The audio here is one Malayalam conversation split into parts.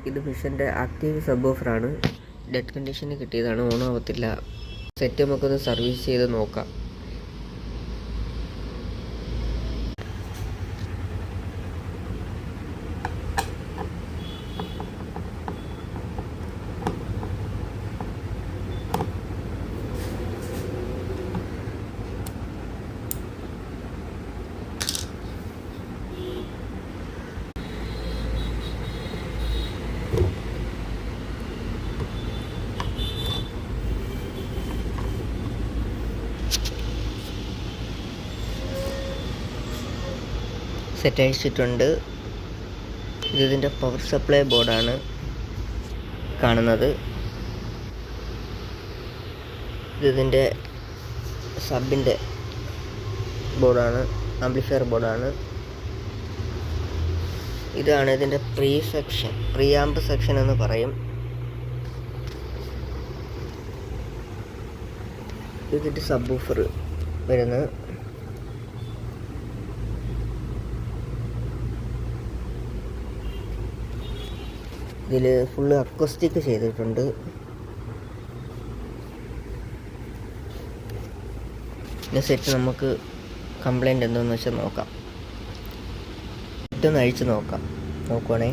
ഇത് മിഷൻ്റെ ആക്റ്റീവ് സബ് ഓഫറാണ്. ഡെഡ് കണ്ടീഷന് കിട്ടിയതാണ്, ഓൺ ആവത്തില്ല. സെറ്റ് നമുക്കൊന്ന് സർവീസ് ചെയ്ത് നോക്കാം. സെറ്റ് അയച്ചിട്ടുണ്ട്. ഇതിൻ്റെ പവർ സപ്ലൈ ബോർഡാണ് കാണുന്നത്. ഇതിൻ്റെ സബിൻ്റെ ബോർഡാണ്, ആംപ്ലിഫയർ ബോർഡാണ്. ഇതാണ് ഇതിൻ്റെ പ്രീ ആംപ് സെക്ഷൻ എന്ന് പറയും. ഇതിൻ്റെ സബ് ഊഫർ വരുന്നത്. ഇതിൽ ഫുള്ള് അക്കോസ്റ്റിക് ചെയ്തിട്ടുണ്ട്. പിന്നെ സെറ്റ് നമുക്ക് കംപ്ലൈൻറ്റ് എന്താണെന്ന് വെച്ചാൽ നോക്കാം. സെറ്റൊന്ന് അഴിച്ച് നോക്കുവാണേ.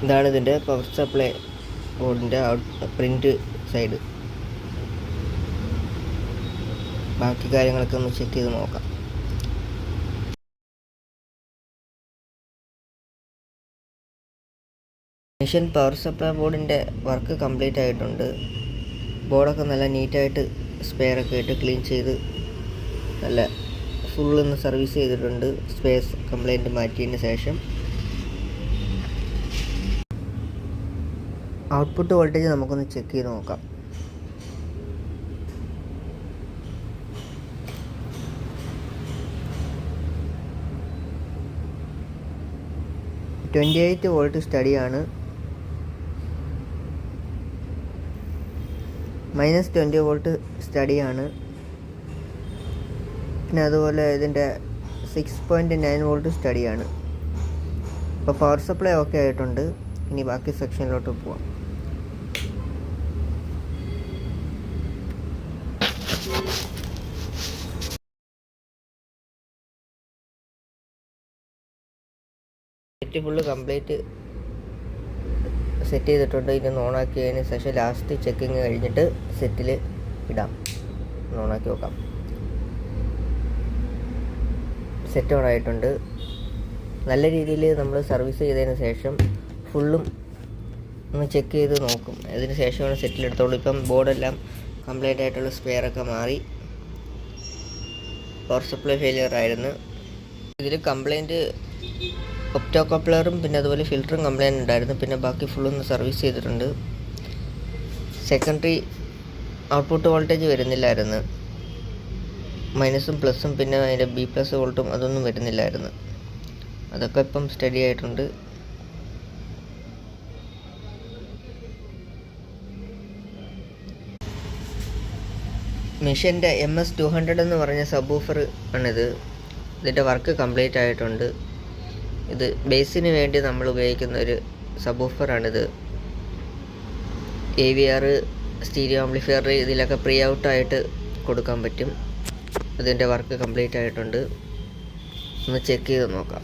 ഇതാണ് ഇതിൻ്റെ പവർ സപ്ലൈ ബോർഡിൻ്റെ പ്രിൻ്റ് സൈഡ്. ബാക്കി കാര്യങ്ങളൊക്കെ ഒന്ന് ചെക്ക് ചെയ്ത് നോക്കാം. മിഷൻ പവർ സപ്ലൈ ബോർഡിൻ്റെ വർക്ക് കംപ്ലീറ്റ് ആയിട്ടുണ്ട്. ബോർഡൊക്കെ നല്ല നീറ്റായിട്ട് സ്പെയറൊക്കെ ഇട്ട് ക്ലീൻ ചെയ്ത് നല്ല ഫുള്ളൊന്ന് സർവീസ് ചെയ്തിട്ടുണ്ട്. സ്പേസ് കംപ്ലൈൻറ്റ് മാറ്റിയതിന് ശേഷം ഔട്ട്പുട്ട് വോൾട്ടേജ് നമുക്കൊന്ന് ചെക്ക് ചെയ്ത് നോക്കാം. -28 വോൾട്ട് സ്റ്റഡിയാണ്. -20 വോൾട്ട് സ്റ്റഡിയാണ്. പിന്നെ അതുപോലെ ഇതിൻ്റെ 6.9 വോൾട്ട് സ്റ്റഡിയാണ്. അപ്പോൾ പവർ സപ്ലൈ ഓക്കെ ആയിട്ടുണ്ട്. ഇനി ബാക്കി സെക്ഷനിലോട്ട് പോവാം. സെറ്റ് ഫുള്ള് കംപ്ലീറ്റ് സെറ്റ് ചെയ്തിട്ടുണ്ട്. ഇനി ഓണാക്കിയതിന് ശേഷം ലാസ്റ്റ് ചെക്കിങ് കഴിഞ്ഞിട്ട് സെറ്റിൽ ഇടാം. ഓണാക്കി നോക്കാം. സെറ്റ് ഓൺ ആയിട്ടുണ്ട്. നല്ല രീതിയിൽ നമ്മൾ സർവീസ് ചെയ്തതിന് ശേഷം ഫുള്ളും ഒന്ന് ചെക്ക് ചെയ്ത് നോക്കും. അതിന് ശേഷമാണ് സെറ്റിലെടുത്തോളൂ. ഇപ്പം ബോർഡെല്ലാം കംപ്ലൈൻ്റ് ആയിട്ടുള്ള സ്പെയറൊക്കെ മാറി. പവർ സപ്ലൈ ഫെയിലിയർ ആയിരുന്നു. ഇതിൽ കംപ്ലൈൻറ്റ് ഒപ്റ്റോ കപ്ലറും പിന്നെ അതുപോലെ ഫിൽറ്ററും കംപ്ലൈൻറ്റ് ഉണ്ടായിരുന്നു. പിന്നെ ബാക്കി ഫുള്ളൊന്ന് സർവീസ് ചെയ്തിട്ടുണ്ട്. സെക്കൻഡറി ഔട്ട്പുട്ട് വോൾട്ടേജ് വരുന്നില്ലായിരുന്നു. മൈനസും പ്ലസും പിന്നെ അതിൻ്റെ B+ വോൾട്ടും അതൊന്നും വരുന്നില്ലായിരുന്നു. അതൊക്കെ ഇപ്പം സ്റ്റഡി ആയിട്ടുണ്ട്. മിഷൻ്റെ MS200 എന്ന് പറഞ്ഞ സബ്വൂഫർ ആണിത്. ഇതിൻ്റെ വർക്ക് കംപ്ലീറ്റ് ആയിട്ടുണ്ട്. ഇത് ബേസിന് വേണ്ടി നമ്മൾ ഉപയോഗിക്കുന്ന ഒരു സബ്വൂഫറാണിത്. AVR, സ്റ്റീരിയോ ആംപ്ലിഫയർ ഇതിലൊക്കെ പ്രീ ഔട്ടായിട്ട് കൊടുക്കാൻ പറ്റും. ഇതിൻ്റെ വർക്ക് കംപ്ലീറ്റ് ആയിട്ടുണ്ട്. ഒന്ന് ചെക്ക് ചെയ്ത് നോക്കാം.